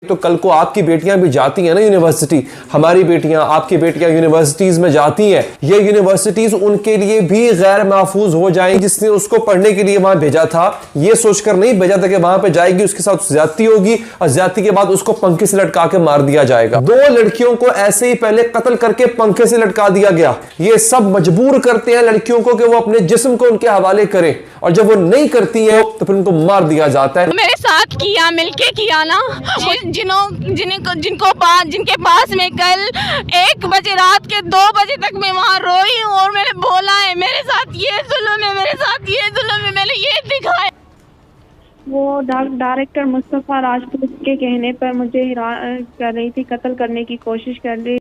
तो कल को आपकी बेटियां भी जाती हैं ना यूनिवर्सिटी, हमारी बेटियां आपकी बेटियां यूनिवर्सिटीज में जाती हैं, ये यूनिवर्सिटीज उनके लिए भी गैर महफूज हो जाएंगी। जिसने उसको पढ़ने के लिए वहां भेजा था ये सोचकर नहीं भेजा था कि वहां पे जाएगी उसके साथ ज्यादती होगी और ज्यादती के बाद उसको पंखे से लटका के मार दिया जाएगा। 2 लड़कियों को ऐसे ही पहले कत्ल करके पंखे से लटका दिया गया। ये सब मजबूर करते हैं लड़कियों को कि वो अपने जिस्म को उनके हवाले करें और जब वो नहीं करती है तो फिर उनको मार दिया जाता है। मेरे साथ किया, मिलके किया ना, जिनके पास मैं कल 1 बजे रात के 2 बजे तक मैं वहाँ रोई हूँ और मैंने बोला है मेरे साथ ये जुल्म है, मेरे साथ ये जुल्म है, मैंने ये दिखाया। वो डायरेक्टर मुस्तफा राजपूत के कहने पर मुझे कर रही थी, कत्ल करने की कोशिश कर रही,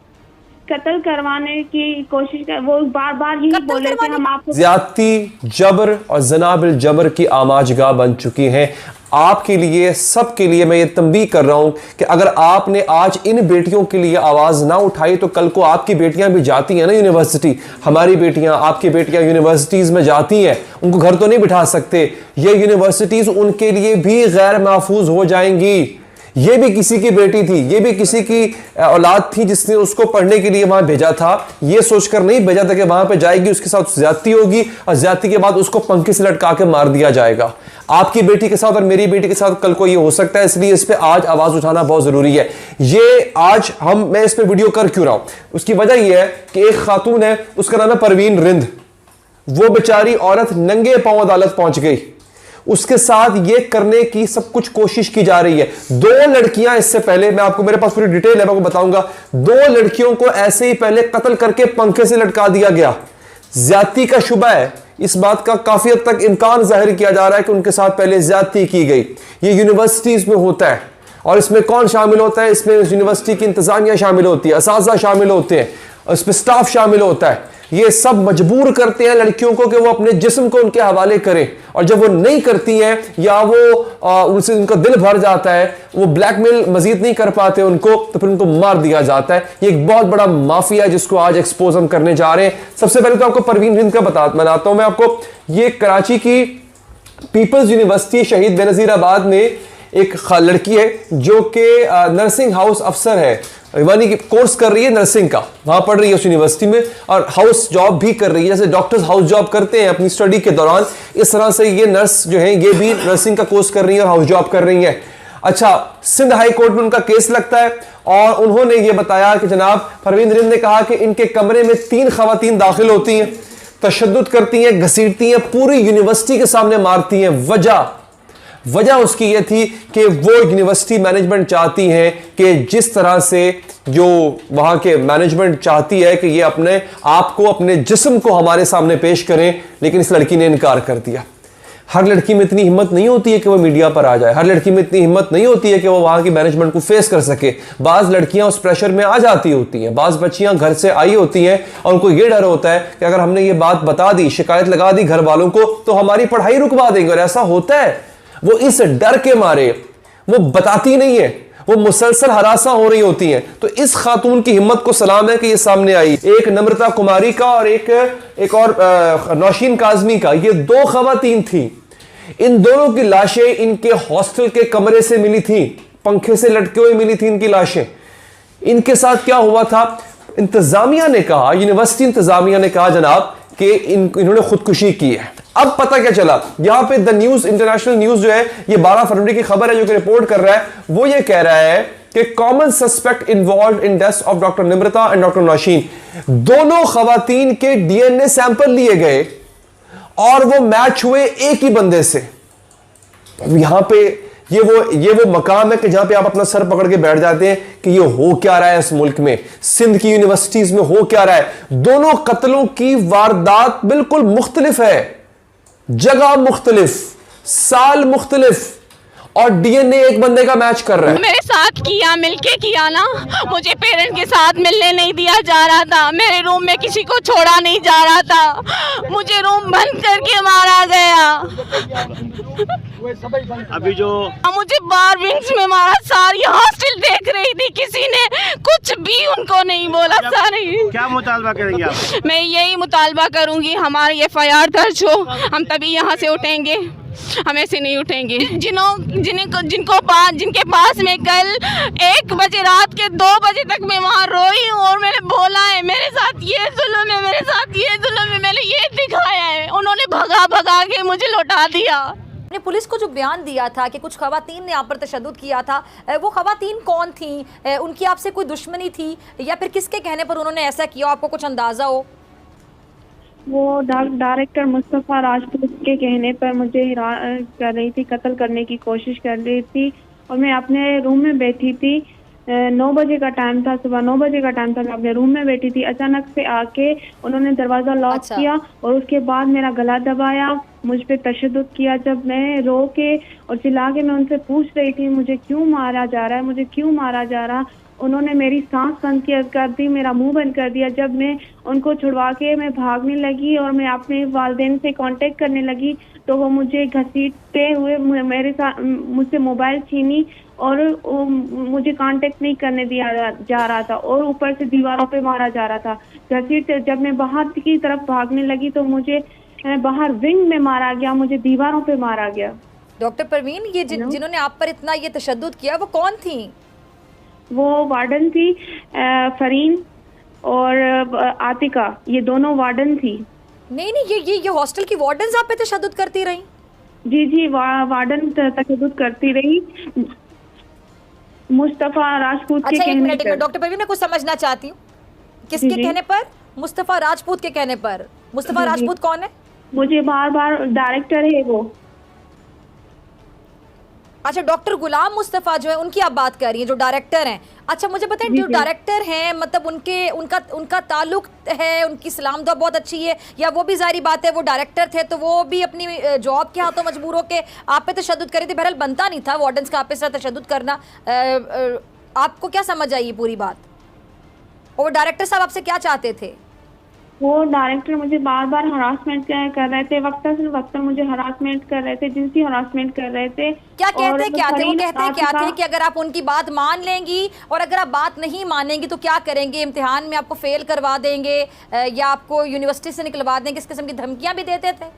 कत्ल करवाने की कोशिश कर, वो बार बार यही बोले थे हम आपको। ज्यादती, जबर और जनाबिल जबर की आमाजगाह बन चुकी हैं। आपके लिए, सबके लिए मैं ये तंबीह कर रहा हूं कि अगर आपने आज इन बेटियों के लिए आवाज ना उठाई तो कल को आपकी बेटियां भी जाती हैं ना यूनिवर्सिटी, हमारी बेटियां आपकी बेटियां यूनिवर्सिटीज में जाती हैं, उनको घर तो नहीं बिठा सकते, ये यूनिवर्सिटीज उनके लिए भी गैर महफूज हो जाएंगी। ये भी किसी की बेटी थी, ये भी किसी की औलाद थी जिसने उसको पढ़ने के लिए वहां भेजा था। ये सोचकर नहीं भेजा था कि वहां पे जाएगी उसके साथ ज्यादती होगी और ज्यादती के बाद उसको पंखे से लटका के मार दिया जाएगा। आपकी बेटी के साथ और मेरी बेटी के साथ कल को ये हो सकता है, इसलिए इस पे आज आवाज उठाना बहुत जरूरी है। ये आज मैं इस पे वीडियो कर क्यों रहा हूं, उसकी वजह यह है कि एक खातून है, उसका नाम है परवीन रिंद। वो बेचारी औरत नंगे पांव अदालत पहुंच गई, उसके साथ ये करने की सब कुछ कोशिश की जा रही है। 2 लड़कियां इससे पहले, मैं आपको, मेरे पास पूरी डिटेल है, मैं आपको बताऊंगा। 2 लड़कियों को ऐसे ही पहले कत्ल करके पंखे से लटका दिया गया। ज्यादती का शुबा है, इस बात का काफी हद तक इम्कान जाहिर किया जा रहा है कि उनके साथ पहले ज्यादती की गई। ये यूनिवर्सिटीज में होता है और इसमें कौन शामिल होता है? इसमें यूनिवर्सिटी की इंतजामिया शामिल होती है, असातिज़ा शामिल होते हैं, इसमें स्टाफ शामिल होता है। ये सब मजबूर करते हैं लड़कियों को कि वो अपने जिस्म को उनके हवाले करें और जब वो नहीं करती हैं या वो उनसे उनका दिल भर जाता है, वो ब्लैकमेल मजीद नहीं कर पाते उनको, तो फिर उनको मार दिया जाता है। ये एक बहुत बड़ा माफिया है जिसको आज एक्सपोज हम करने जा रहे हैं। सबसे पहले तो आपको परवीन रिंद का बताता हूं मैं आपको। ये कराची की पीपल्स यूनिवर्सिटी शहीद बेनजीराबाद में एक लड़की है जो कि नर्सिंग हाउस अफसर है, यानी कि कोर्स कर रही है नर्सिंग का, वहां पढ़ रही है उस यूनिवर्सिटी में और हाउस जॉब भी कर रही है। जैसे डॉक्टर्स हाउस जॉब करते हैं अपनी स्टडी के दौरान, इस तरह से ये नर्स जो है ये भी नर्सिंग का कोर्स कर रही है और हाउस जॉब कर रही है। अच्छा, सिंध हाई कोर्ट में उनका केस लगता है और उन्होंने ये बताया कि जनाब परवीन रिंद ने कहा कि इनके कमरे में 3 खवातीन दाखिल होती हैं, तशद्दुद करती हैं, घसीटती हैं, पूरी यूनिवर्सिटी के सामने मारती हैं। वजह उसकी यह थी कि वो यूनिवर्सिटी मैनेजमेंट चाहती है कि जिस तरह से जो वहां के मैनेजमेंट चाहती है कि ये अपने आप को, अपने जिस्म को हमारे सामने पेश करें, लेकिन इस लड़की ने इनकार कर दिया। हर लड़की में इतनी हिम्मत नहीं होती है कि वो मीडिया पर आ जाए, हर लड़की में इतनी हिम्मत नहीं होती है कि वो वहां की मैनेजमेंट को फेस कर सके। बाज लड़कियां उस प्रेशर में आ जाती होती हैं, बाज बच्चियां घर से आई होती हैं और उनको ये डर होता है कि अगर हमने ये बात बता दी, शिकायत लगा दी घर वालों को, तो हमारी पढ़ाई रुकवा देंगे। और ऐसा होता है, वो इस डर के मारे वो बताती नहीं है, वो मुसलसल हरासा हो रही होती हैं। तो इस खातून की हिम्मत को सलाम है कि ये सामने आई। एक नम्रता कुमारी का और एक और नौशीन काजमी का, ये 2 खवातीन थी। इन दोनों की लाशें इनके हॉस्टल के कमरे से मिली थी, पंखे से लटके हुए मिली थी इनकी लाशें। इनके साथ क्या हुआ था? इंतजामिया ने कहा, यूनिवर्सिटी इंतजामिया ने कहा जनाब कि इन्होंने खुदकुशी की है। अब पता क्या चला, यहां पे द न्यूज, इंटरनेशनल न्यूज जो है, ये 12 फरवरी की खबर है जो कि रिपोर्ट कर रहा है, वो ये कह रहा है कि common suspect involve in death of doctor Nimrata and doctor Naushin. दोनों खवातीन के डीएनए सैंपल लिए गए और वो मैच हुए एक ही बंदे से। यहां पे ये वो मकाम है कि जहां पे आप अपना सर पकड़ के बैठ जाते हैं कि ये हो क्या रहा है इस मुल्क में, सिंध की यूनिवर्सिटीज में हो क्या रहा है। दोनों कत्लों की वारदात बिल्कुल मुख्तलिफ है, जगह मुख्तलिफ, साल मुख्तलिफ और डीएनए एक बंदे का मैच कर रहा है। मेरे साथ किया, मिलके किया ना, मुझे पेरेंट के साथ मिलने नहीं दिया जा रहा था, मेरे रूम में किसी को छोड़ा नहीं जा रहा था, मुझे रूम बंद करके मारा गया। अभी जो मुझे बार विंग्स में मारा, सारी हॉस्टल देख रही थी, किसी ने कुछ भी उनको नहीं बोला। सारी क्या मुतालबा करेंगे आप? मैं यही मुतालबा करूंगी, हमारी FIR दर्ज हो, हम तभी यहाँ से उठेंगे। हम ऐसे नहीं उठेंगे। जिनके पास मैं कल 1 बजे रात के 2 बजे तक मैं वहाँ रोई हूँ और मैंने बोला है मेरे साथ ये जुल्म है, मेरे साथ ये जुल्म है, मैंने ये दिखाया है, उन्होंने भगा भगा के मुझे लौटा दिया। ने पुलिस को जो बयान दिया था कि कुछ खवातीन ने यहाँ पर तशद्दुद किया था, वो खवातीन कौन थी? उनकी आपसे कोई दुश्मनी थी या फिर किसके कहने पर उन्होंने ऐसा किया, आपको कुछ अंदाज़ा हो? वो डायरेक्टर मुस्तफ़ा राजपूत के कहने पर मुझे कर रही थी, कत्ल करने की कोशिश कर रही थी और मैं अपने रूम में बैठी थी। 9 बजे का टाइम था, सुबह 9 बजे का टाइम था, मैं अपने रूम में बैठी थी। अचानक से आके उन्होंने दरवाज़ा लॉक किया और उसके बाद मेरा गला दबाया, मुझ पे तशद्दुद किया। जब मैं रो के और चिल्ला के मैं उनसे पूछ रही थी मुझे क्यों मारा जा रहा है, मुझे क्यों मारा जा रहा, उन्होंने मेरी सांस बंद कर दी, मेरा मुंह बंद कर दिया। जब मैं उनको छुड़वा के मैं भागने लगी और मैं अपने वालिदैन से कांटेक्ट करने लगी तो वो मुझे घसीटते हुए मेरे साथ मुझसे मोबाइल छीनी और मुझे कांटेक्ट नहीं करने दिया जा रहा था और ऊपर से दीवारों पे मारा जा रहा था। जब मैं बाहर की तरफ भागने लगी तो मुझे बाहर विंग में मारा गया, मुझे दीवारों पे मारा गया। डॉक्टर परवीन, ये जिन्होंने आप पर इतना ये तशद्दुद किया वो कौन थी? वो वार्डन थी, फरीन और आतिका, ये दोनों वार्डन थी। नहीं, ये हॉस्टल की वार्डन्स आप पे तशद्दुद करती रही? जी, वार्डन तशद्दुद करती रही मुस्तफ़ा राजपूत के कहने पर। डॉक्टर परवीन, मैं कुछ समझना चाहती हूँ, किसके कहने पर? मुस्तफ़ा राजपूत के कहने पर। मुस्तफ़ा राजपूत कौन है? मुझे बार डायरेक्टर है वो। अच्छा, डॉक्टर गुलाम मुस्तफ़ा जो है उनकी आप बात कर रही हैं, जो डायरेक्टर हैं। अच्छा, मुझे बताएं, जो डायरेक्टर हैं मतलब उनका ताल्लुक है, उनकी सलाम दुआ बहुत अच्छी है, या वो भी जाहिर बात है वो डायरेक्टर थे तो वो भी अपनी जॉब के हाथों मजबूर होकर आप पे तशद्दुद कर रहे थे? बहरहाल बनता नहीं था वार्डन्स का आप पे इस तरह तशद्दुद करना। आपको क्या समझ आई ये पूरी बात? और वो डायरेक्टर साहब आपसे क्या चाहते थे? वो डायरेक्टर मुझे बार हरासमेंट कर रहे थे, वक्तन मुझे हरासमेंट कर रहे थे, जिनसी हरासमेंट कर रहे थे। क्या कहते क्या थे? वो कहते क्या थे कि अगर आप उनकी बात मान लेंगी और अगर आप बात नहीं मानेंगी तो क्या करेंगे? इम्तिहान में आपको फेल करवा देंगे या आपको यूनिवर्सिटी से निकलवा देंगे? इस किस्म की धमकियां भी देते थे?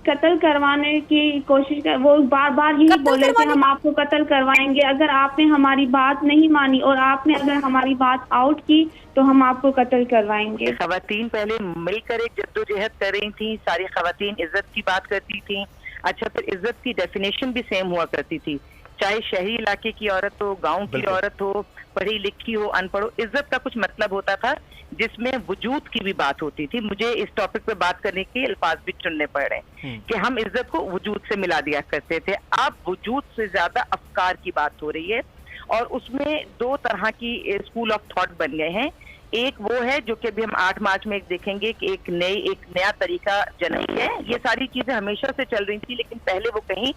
कत्ल करवाने की कोशिश कर, वो बार यही बोले थे हम आपको कत्ल करवाएंगे अगर आपने हमारी बात नहीं मानी और आपने अगर हमारी बात आउट की तो हम आपको कत्ल करवाएंगे। खवातीन पहले मिलकर एक जद्दोजहद कर रही थी, सारी खवातीन इज्जत की बात करती थी। अच्छा, फिर इज्जत की डेफिनेशन भी सेम हुआ करती थी, चाहे शहरी इलाके की औरत हो, गांव की औरत हो, पढ़ी लिखी हो, अनपढ़ हो, इज्जत का कुछ मतलब होता था जिसमें वजूद की भी बात होती थी। मुझे इस टॉपिक पे बात करने के अल्फाज भी चुनने पड़ रहे हैं कि हम इज्जत को वजूद से मिला दिया करते थे। अब वजूद से ज्यादा अफकार की बात हो रही है और उसमें 2 तरह की स्कूल ऑफ थॉट बन गए हैं। एक वो है जो कि अभी हम 8 मार्च में देखेंगे कि एक नया तरीका जनई है। ये सारी चीजें हमेशा से चल रही थी लेकिन पहले वो कहीं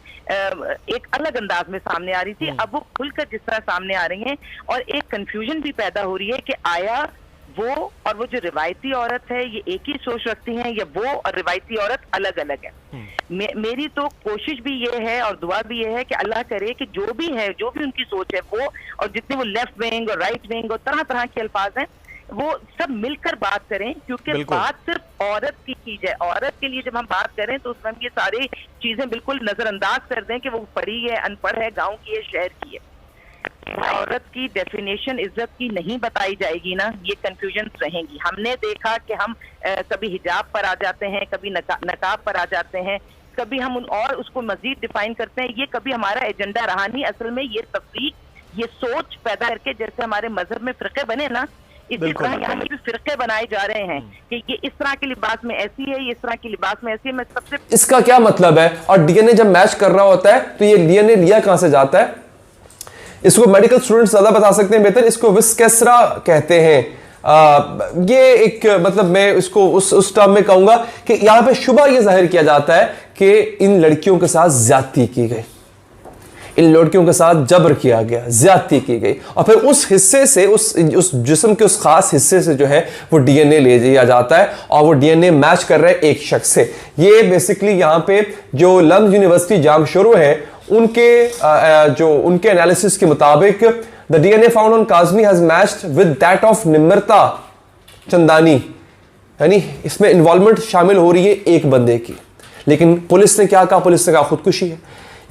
एक अलग अंदाज में सामने आ रही थी, अब वो खुलकर जिस तरह सामने आ रही हैं और एक कंफ्यूजन भी पैदा हो रही है कि आया वो और वो जो रिवायती औरत है ये एक ही सोच रखती हैं या वो और रिवायती औरत अलग अलग है। मेरी तो कोशिश भी ये है और दुआ भी ये है कि अल्लाह करे कि जो भी है, जो भी उनकी सोच है वो, और जितने वो लेफ्ट विंग और राइट विंग और तरह तरह के अल्फाज हैं, वो सब मिलकर बात करें, क्योंकि बात सिर्फ औरत की चीज है। औरत के लिए जब हम बात करें तो उसमें ये सारी चीजें बिल्कुल नजरअंदाज कर दें कि वो पढ़ी है, अनपढ़ है, गांव की है, शहर की है। औरत की डेफिनेशन इज्जत की नहीं बताई जाएगी ना, ये कंफ्यूजन रहेंगी। हमने देखा कि हम कभी हिजाब पर आ जाते हैं, कभी नकाब पर आ जाते हैं, कभी हम और उसको मजीद डिफाइन करते हैं। ये कभी हमारा एजेंडा रहा नहीं। असल में ये तफरीक, ये सोच पैदा करके जैसे हमारे मजहब में फिरके बने ना, इसी तरह यहाँ भी फिरके बनाए जा रहे हैं कि ये इस तरह के लिबास में ऐसी है, ये इस तरह के लिबास में ऐसी है। मैं सबसे इसका क्या मतलब है? और डीएनए जब मैच कर रहा होता है तो ये डीएनए लिया कहां से जाता है? इसको मेडिकल स्टूडेंट्स ज्यादा बता सकते हैं बेहतर। इसको विस्केसरा कहते हैं। ये एक मतलब मैं इसको उस टर्म में कहूंगा कि यहां पे शुबा ये जाहिर किया जाता है कि इन लड़कियों के साथ ज्यादती की गई, इन लड़कियों के साथ जबर किया गया, ज्यादती की गई, और फिर उस हिस्से से उस जिस्म के उस खास हिस्से से जो है वो डीएनए ले लिया जाता है और वो डीएनए मैच कर रहा है एक शख्स से। ये बेसिकली यहाँ पे जो लम्स यूनिवर्सिटी जामशोरो है उनके एनालिसिस के मुताबिक the DNA found on Kazmi has matched with that of Nimrata Chandani, यानी इसमें इन्वॉल्वमेंट शामिल हो रही है एक बंदे की। लेकिन पुलिस ने क्या कहा? पुलिस ने कहा खुदकुशी है,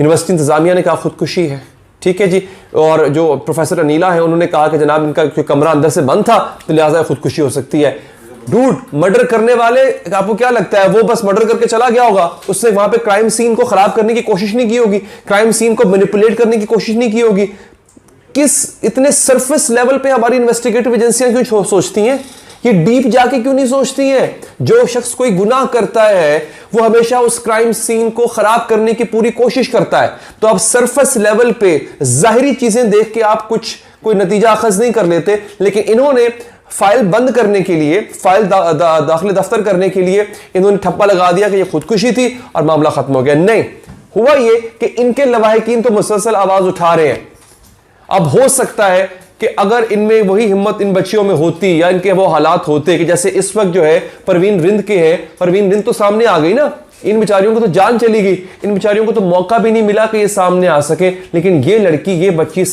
यूनिवर्सिटी इंतजामिया ने कहा खुदकुशी है, ठीक है जी। और जो प्रोफेसर अनीला है उन्होंने कहा कि जनाब इनका कमरा अंदर से बंद था तो लिहाजा खुदकुशी हो सकती है। डूड, मर्डर करने वाले, आपको क्या लगता है वो बस मर्डर करके चला गया होगा? उसने वहां पे क्राइम सीन को खराब करने की कोशिश नहीं की होगी, क्राइम सीन को मैनिपुलेट करने की कोशिश नहीं की होगी। किस इतने सरफेस लेवल पे हमारी इन्वेस्टिगेटिव एजेंसियां क्यों सोचती हैं? ये डीप जाके क्यों नहीं सोचती हैं? जो शख्स कोई गुनाह करता है वो हमेशा उस क्राइम सीन को खराब करने की पूरी कोशिश करता है। तो आप सरफेस लेवल पे जाहिरी चीजें देख के आप कोई नतीजा अखज नहीं कर लेते, लेकिन इन्होंने फाइल बंद करने के लिए, फाइल दाखिल दफ्तर करने के लिए इन्होंने ठप्पा लगा दिया कि ये खुदकुशी थी और मामला खत्म हो गया। नहीं, हुआ ये कि इनके लवाहिकीन तो मुसलसल आवाज उठा रहे हैं। अब हो सकता है कि अगर इनमें वही हिम्मत इन बच्चियों में होती या इनके वो हालात होते कि जैसे इस वक्त जो है परवीन रिंद के हैं, परवीन रिंद तो सामने आ गई ना, इन बेचारियों को तो जान चली गई, इन बेचारियों को तो मौका भी नहीं मिला कि ये सामने आ सके, लेकिन ये लड़की, ये बच्ची